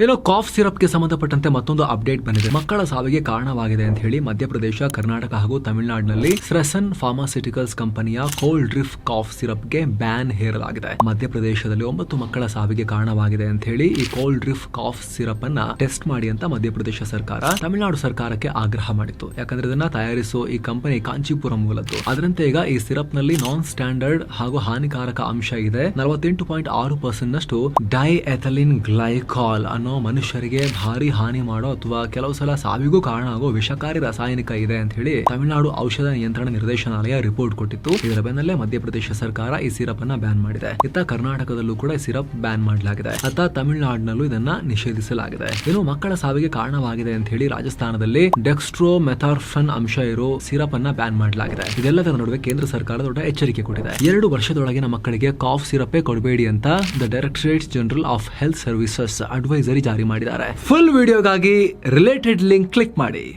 ಏನೋ calf syrup ಗೆ ಸಂಬಂಧಪಟ್ಟಂತೆ ಮತ್ತೊಂದು ಅಪ್ಡೇಟ್ ಬಂದಿದೆ. ಮಕ್ಕಳ ಸಾವಿಗೆ ಕಾರಣವಾಗಿದೆ ಅಂತ ಹೇಳಿ ಮಧ್ಯಪ್ರದೇಶ, ಕರ್ನಾಟಕ ಹಾಗೂ ತಮಿಳುನಾಡಿನಲ್ಲಿ ಸ್ರೆಸನ್ ಫಾರ್ಮಾಸ್ಯೂಟಿಕಲ್ಸ್ ಕಂಪನಿಯ ಕೋಲ್ಡ್ ಡ್ರಿಫ್ ಕಾಫ್ ಸಿರಪ್ ಗೆ ಬ್ಯಾನ್ ಹೇರಲಾಗಿದೆ. ಮಧ್ಯಪ್ರದೇಶದಲ್ಲಿ 9 ಮಕ್ಕಳ ಸಾವಿಗೆ ಕಾರಣವಾಗಿದೆ ಅಂತ ಹೇಳಿ ಈ ಕೋಲ್ಡ್ ಡ್ರಿಫ್ ಕಾಫ್ ಸಿರಪ್ ಅನ್ನ ಟೆಸ್ಟ್ ಮಾಡಿ ಅಂತ ಮಧ್ಯಪ್ರದೇಶ ಸರ್ಕಾರ ತಮಿಳುನಾಡು ಸರ್ಕಾರಕ್ಕೆ ಆಗ್ರಹ ಮಾಡಿತ್ತು. ಯಾಕಂದ್ರೆ ಇದನ್ನ ತಯಾರಿಸೋ ಈ ಕಂಪನಿ ಕಾಂಚೀಪುರಂ ಮೂಲದ್ದು. ಅದರಂತೆ ಈಗ ಈ ಸಿರಪ್ ನಲ್ಲಿ ನಾನ್ ಸ್ಟ್ಯಾಂಡರ್ಡ್ ಹಾಗೂ ಹಾನಿಕಾರಕ ಅಂಶ ಇದೆ. 48.6% ನಷ್ಟು ಡೈಎಥಲಿನ್ ಗ್ಲೈಕಾಲ್ ಮನುಷ್ಯರಿಗೆ ಭಾರಿ ಹಾನಿ ಮಾಡೋ ಅಥವಾ ಕೆಲವು ಸಲ ಸಾವಿಗೂ ಕಾರಣ ಆಗೋ ವಿಷಕಾರಿ ರಾಸಾಯನಿಕ ಇದೆ ಅಂತ ಹೇಳಿ ತಮಿಳುನಾಡು ಔಷಧ ನಿಯಂತ್ರಣ ನಿರ್ದೇಶನಾಲಯ ರಿಪೋರ್ಟ್ ಕೊಟ್ಟಿತ್ತು. ಇದರ ಬೆನ್ನಲ್ಲೇ ಮಧ್ಯಪ್ರದೇಶ ಸರ್ಕಾರ ಈ ಸಿರಪ್ ಅನ್ನ ಬ್ಯಾನ್ ಮಾಡಿದೆ. ಇತ್ತ ಕರ್ನಾಟಕದಲ್ಲೂ ಕೂಡ ಈ ಸಿರಪ್ ಬ್ಯಾನ್ ಮಾಡಲಾಗಿದೆ. ಅತ್ತ ತಮಿಳುನಾಡಿನಲ್ಲೂ ಇದನ್ನ ನಿಷೇಧಿಸಲಾಗಿದೆ. ಇನ್ನು ಮಕ್ಕಳ ಸಾವಿಗೆ ಕಾರಣವಾಗಿದೆ ಅಂತ ಹೇಳಿ ರಾಜಸ್ಥಾನದಲ್ಲಿ ಡೆಕ್ಸ್ಟ್ರೋ ಮೆಥಾರ್ಫನ್ ಅಂಶ ಇರೋ ಸಿರಪ್ ಅನ್ನ ಬ್ಯಾನ್ ಮಾಡಲಾಗಿದೆ. ಇದೆಲ್ಲದರ ನಡುವೆ ಕೇಂದ್ರ ಸರ್ಕಾರ ದೊಡ್ಡ ಎಚ್ಚರಿಕೆ ಕೊಟ್ಟಿದೆ. 2 ವರ್ಷದೊಳಗಿನ ಮಕ್ಕಳಿಗೆ ಕಾಫ್ ಸಿರಪ್ ಕೊಡಬೇಡಿ ಅಂತ the directorate general of health services advisory ಜಾರಿ ಮಾಡಿದ್ದಾರೆ. ಫುಲ್ ವಿಡಿಯೋಗಾಗಿ ರಿಲೇಟೆಡ್ ಲಿಂಕ್ ಕ್ಲಿಕ್ ಮಾಡಿ.